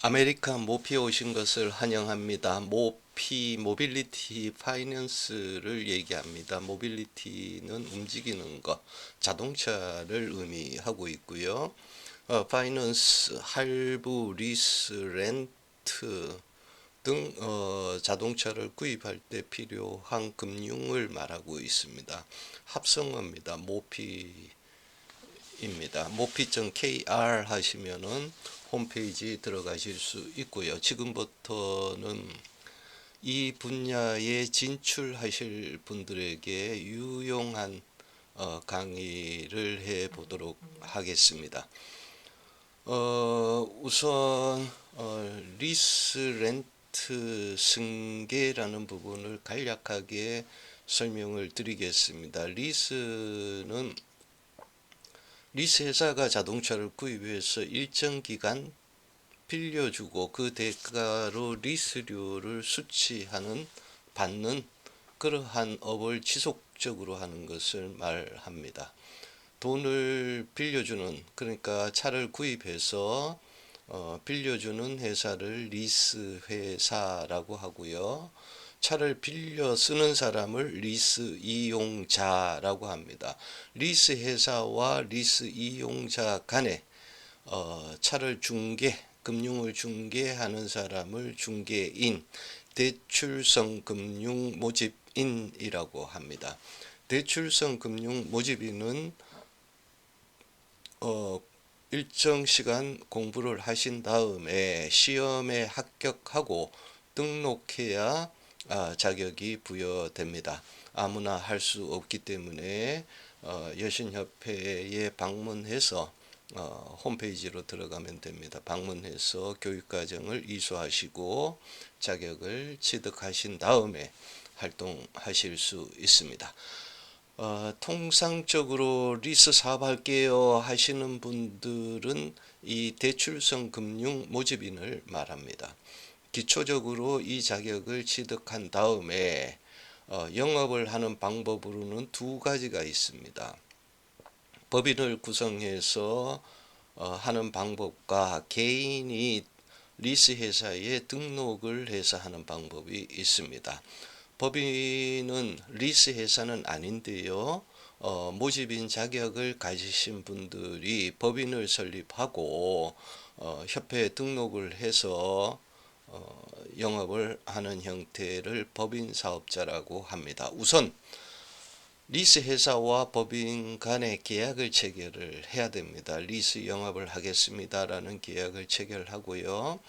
아메리칸 모피에 오신 것을 환영합니다. 모피, 모빌리티 파이낸스를 얘기합니다. 모빌리티는 움직이는 것, 자동차를 의미하고 있고요. 파이낸스, 할부, 리스, 렌트 등 자동차를 구입할 때 필요한 금융을 말하고 있습니다. 합성어입니다. 모피 입니다. 모피.kr 하시면은 홈페이지 들어가실 수 있고요. 지금부터는 이 분야에 진출하실 분들에게 유용한 강의를 해 보도록 하겠습니다. 우선 리스 렌트 승계라는 부분을 간략하게 설명을 드리겠습니다. 리스 회사가 자동차를 구입해서 일정 기간 빌려주고 그 대가로 리스료를 받는 그러한 업을 지속적으로 하는 것을 말합니다. 돈을 빌려주는, 그러니까 차를 구입해서 빌려주는 회사를 리스 회사라고 하고요. 차를 빌려 쓰는 사람을 리스 이용자라고 합니다. 리스 회사와 리스 이용자 간에 차를 금융을 중개하는 사람을 중개인, 대출성 금융 모집인이라고 합니다. 대출성 금융 모집인은 일정 시간 공부를 하신 다음에 시험에 합격하고 등록해야 자격이 부여됩니다. 아무나 할 수 없기 때문에 여신협회에 방문해서 홈페이지로 들어가면 됩니다. 방문해서 교육과정을 이수하시고 자격을 취득하신 다음에 활동하실 수 있습니다. 통상적으로 리스 사업할게요 하시는 분들은 이 대출성 금융 모집인을 말합니다. 기초적으로 이 자격을 취득한 다음에 영업을 하는 방법으로는 두 가지가 있습니다. 법인을 구성해서 하는 방법과 개인이 리스 회사에 등록을 해서 하는 방법이 있습니다. 법인은 리스 회사는 아닌데요. 모집인 자격을 가지신 분들이 법인을 설립하고 협회에 등록을 해서 영업을 하는 형태를 법인 사업자라고 합니다. 우선 리스 회사와 법인 간의 계약을 체결을 해야 됩니다. 리스 영업을 하겠습니다라는 계약을 체결하고요.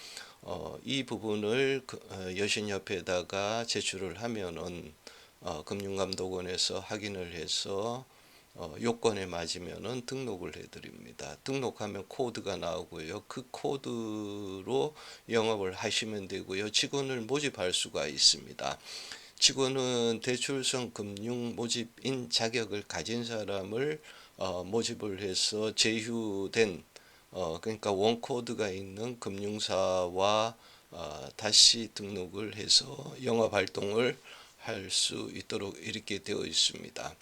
이 부분을 여신협회에다가 제출을 하면은 금융감독원에서 확인을 해서 요건에 맞으면은 등록을 해드립니다. 등록하면 코드가 나오고요. 그 코드로 영업을 하시면 되고요. 직원을 모집할 수가 있습니다. 직원은 대출성 금융 모집인 자격을 가진 사람을 모집을 해서 제휴된 그러니까 원코드가 있는 금융사와 다시 등록을 해서 영업 활동을 할 수 있도록 이렇게 되어 있습니다.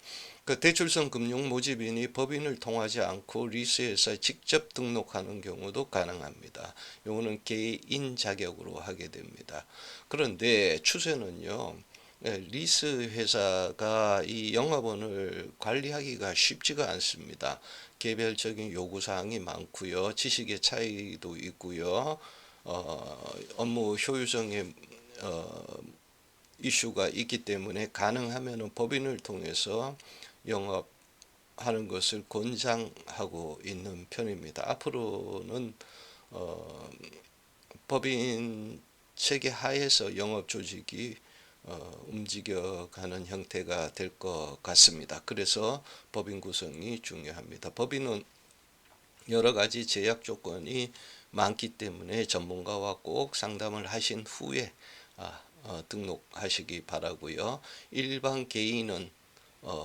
그 대출성 금융 모집인이 법인을 통하지 않고 리스회사에 직접 등록하는 경우도 가능합니다. 이거는 개인 자격으로 하게 됩니다. 그런데 추세는요. 리스 회사가 이 영업원을 관리하기가 쉽지가 않습니다. 개별적인 요구사항이 많고요. 지식의 차이도 있고요. 업무 효율성의 이슈가 있기 때문에 가능하면 법인을 통해서 영업하는 것을 권장하고 있는 편입니다. 앞으로는 법인 체계 하에서 영업 조직이 움직여가는 형태가 될 것 같습니다. 그래서 법인 구성이 중요합니다. 법인은 여러 가지 제약 조건이 많기 때문에 전문가와 꼭 상담을 하신 후에 등록하시기 바라고요. 일반 개인은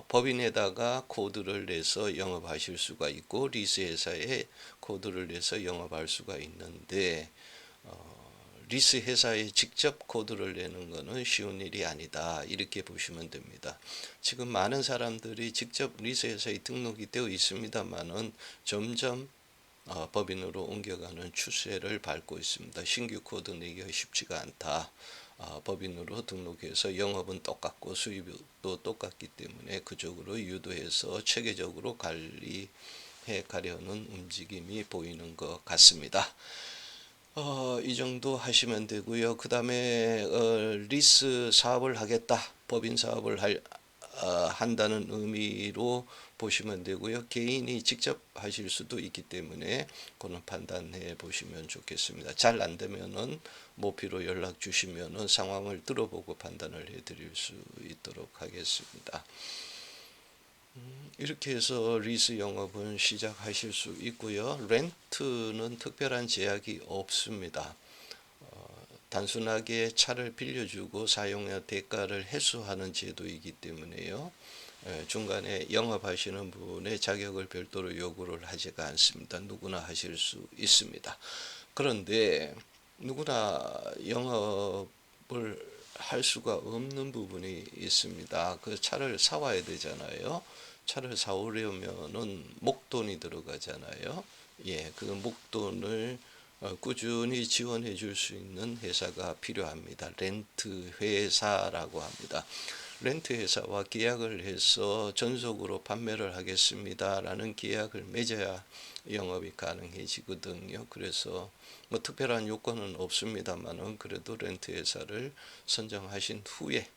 법인에다가 코드를 내서 영업하실 수가 있고 리스 회사에 코드를 내서 영업할 수가 있는데 리스 회사에 직접 코드를 내는 것은 쉬운 일이 아니다. 이렇게 보시면 됩니다. 지금 많은 사람들이 직접 리스 회사에 등록이 되어 있습니다만은 점점 법인으로 옮겨가는 추세를 밟고 있습니다. 신규 코드 내기가 쉽지가 않다. 법인으로 등록해서 영업은 똑같고 수입도 똑같기 때문에 그쪽으로 유도해서 체계적으로 관리해 가려는 움직임이 보이는 것 같습니다. 이 정도 하시면 되고요. 그 다음에 리스 사업을 하겠다, 법인 사업을 한다는 의미로 보시면 되고요. 개인이 직접 하실 수도 있기 때문에 그는 판단해 보시면 좋겠습니다. 잘 안 되면은 모피로 연락 주시면은 상황을 들어보고 판단을 해 드릴 수 있도록 하겠습니다. 이렇게 해서 리스 영업은 시작하실 수 있고요. 렌트는 특별한 제약이 없습니다. 단순하게 차를 빌려주고 사용료 대가를 회수하는 제도이기 때문에요. 중간에 영업하시는 분의 자격을 별도로 요구를 하지가 않습니다. 누구나 하실 수 있습니다. 그런데 누구나 영업을 할 수가 없는 부분이 있습니다. 그 차를 사와야 되잖아요. 차를 사오려면은 목돈이 들어가잖아요. 예, 그 목돈을 꾸준히 지원해 줄 수 있는 회사가 필요합니다. 렌트 회사라고 합니다. 렌트 회사와 계약을 해서 전속으로 판매를 하겠습니다라는 계약을 맺어야 영업이 가능해지거든요. 그래서 뭐 특별한 요건은 없습니다만은 그래도 렌트 회사를 선정하신 후에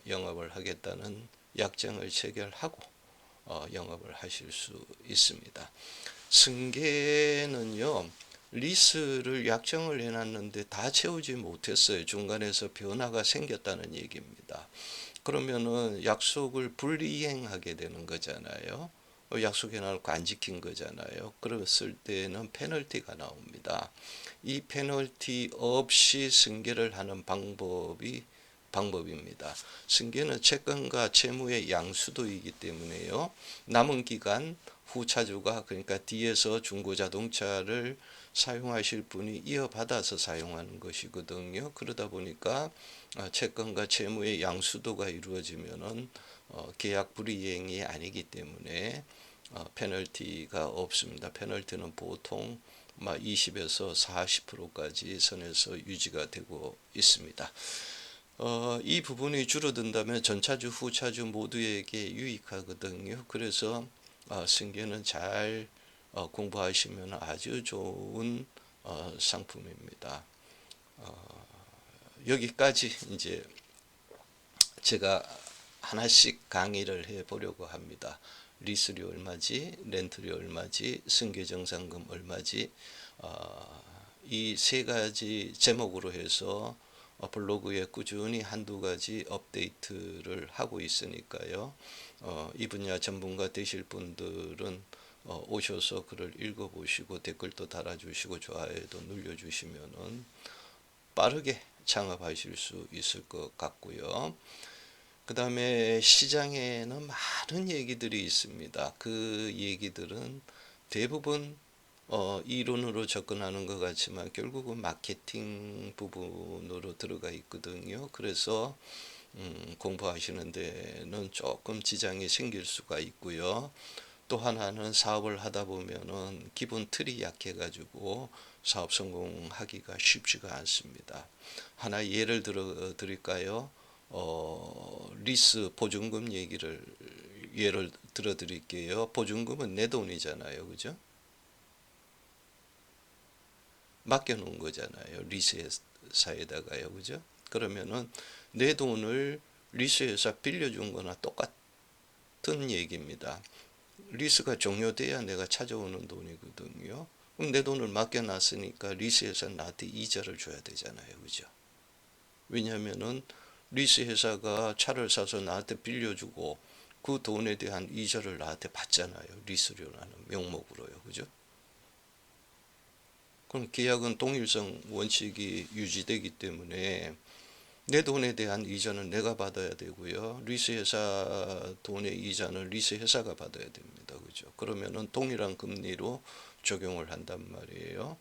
영업을 하겠다는 약정을 체결하고 영업을 하실 수 있습니다. 승계는요, 리스를 약정을 해놨는데 다 채우지 못했어요. 중간에서 변화가 생겼다는 얘기입니다. 그러면은 약속을 불이행하게 되는 거잖아요. 약속해놓고 안 지킨 거잖아요. 그랬을 때는 페널티가 나옵니다. 이 페널티 없이 승계를 하는 방법입니다. 승계는 채권과 채무의 양수도이기 때문에요. 남은 기간 후차주가, 그러니까 뒤에서 중고자동차를 사용하실 분이 이어받아서 사용하는 것이거든요. 그러다 보니까 채권과 채무의 양수도가 이루어지면은 계약 불이행이 아니기 때문에 페널티가 없습니다. 페널티는 보통 20에서 40%까지 선에서 유지가 되고 있습니다. 이 부분이 줄어든다면 전차주, 후차주 모두에게 유익하거든요. 그래서 승계는 잘 공부하시면 아주 좋은 상품입니다. 여기까지 이제 제가 하나씩 강의를 해 보려고 합니다. 리스료 얼마지, 렌트료 얼마지, 승계정산금 얼마지, 이 세 가지 제목으로 해서 블로그에 꾸준히 한두 가지 업데이트를 하고 있으니까요. 이 분야 전문가 되실 분들은 오셔서 글을 읽어보시고 댓글도 달아주시고 좋아요도 눌러주시면은 빠르게 창업하실 수 있을 것 같고요. 그 다음에 시장에는 많은 얘기들이 있습니다. 그 얘기들은 대부분 이론으로 접근하는 것 같지만 결국은 마케팅 부분으로 들어가 있거든요. 그래서 공부하시는 데는 조금 지장이 생길 수가 있고요. 또 하나는 사업을 하다 보면은 기본 틀이 약해가지고 사업 성공하기가 쉽지가 않습니다. 하나 예를 들어 드릴까요? 리스 보증금 예를 들어 드릴게요. 보증금은 내 돈이잖아요. 그죠? 맡겨놓은 거잖아요. 리스회사에다가요. 그죠? 그러면은 내 돈을 리스회사 빌려준 거나 똑같은 얘기입니다. 리스가 종료돼야 내가 찾아오는 돈이거든요. 그럼 내 돈을 맡겨놨으니까 리스회사 나한테 이자를 줘야 되잖아요. 그죠? 왜냐하면은 리스회사가 차를 사서 나한테 빌려주고 그 돈에 대한 이자를 나한테 받잖아요. 리스료라는 명목으로요. 그죠? 그럼 계약은 동일성 원칙이 유지되기 때문에 내 돈에 대한 이자는 내가 받아야 되고요. 리스회사 돈의 이자는 리스회사가 받아야 됩니다. 그죠? 그러면은 동일한 금리로 적용을 한단 말이에요.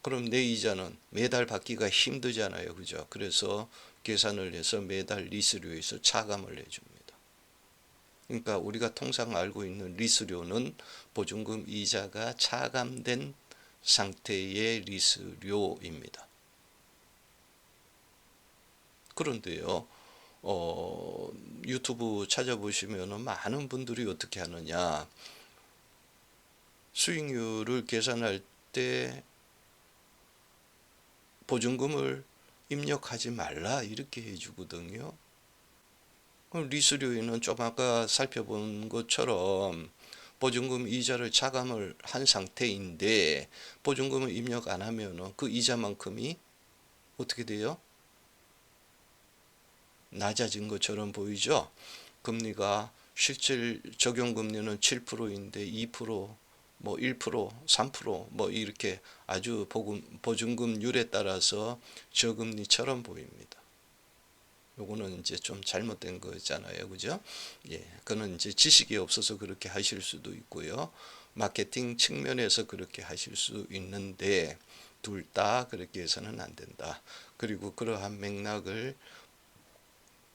그럼 내 이자는 매달 받기가 힘들잖아요. 그죠? 그래서 계산을 해서 매달 리스료에서 차감을 해줍니다. 그러니까 우리가 통상 알고 있는 리스료는 보증금 이자가 차감된 상태의 리스료입니다. 그런데요, 유튜브 찾아보시면 많은 분들이 어떻게 하느냐, 수익률을 계산할 때 보증금을 입력하지 말라 이렇게 해주거든요. 그럼 리스료에는 좀 아까 살펴본 것처럼 보증금 이자를 차감을 한 상태인데 보증금을 입력 안 하면 그 이자만큼이 어떻게 돼요? 낮아진 것처럼 보이죠? 금리가 실질 적용 금리는 7%인데 2%, 뭐 1%, 3%뭐 이렇게 아주 보증금률에 따라서 저금리처럼 보입니다. 요거는 이제 좀 잘못된 거잖아요. 그죠? 예. 그는 이제 지식이 없어서 그렇게 하실 수도 있고요. 마케팅 측면에서 그렇게 하실 수 있는데 둘 다 그렇게 해서는 안 된다. 그리고 그러한 맥락을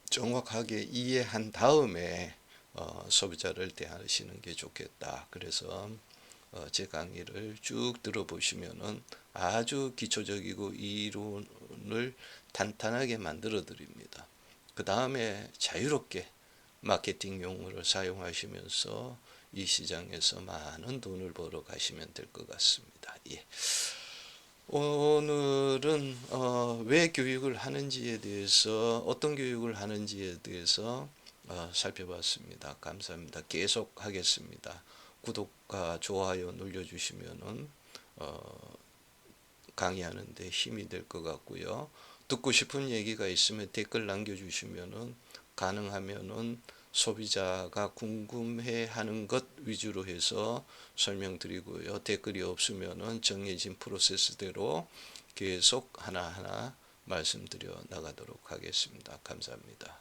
정확하게 이해한 다음에 소비자를 대하시는 게 좋겠다. 그래서 제 강의를 쭉 들어보시면은 아주 기초적이고 이론을 탄탄하게 만들어 드립니다. 그 다음에 자유롭게 마케팅 용어를 사용하시면서 이 시장에서 많은 돈을 벌어 가시면 될 것 같습니다. 예. 오늘은 왜 교육을 하는지에 대해서 어떤 교육을 하는지에 대해서 살펴봤습니다. 감사합니다. 계속 하겠습니다. 구독과 좋아요 눌러주시면은 강의하는 데 힘이 될 것 같고요. 듣고 싶은 얘기가 있으면 댓글 남겨주시면은 가능하면은 소비자가 궁금해하는 것 위주로 해서 설명드리고요. 댓글이 없으면은 정해진 프로세스대로 계속 하나하나 말씀드려 나가도록 하겠습니다. 감사합니다.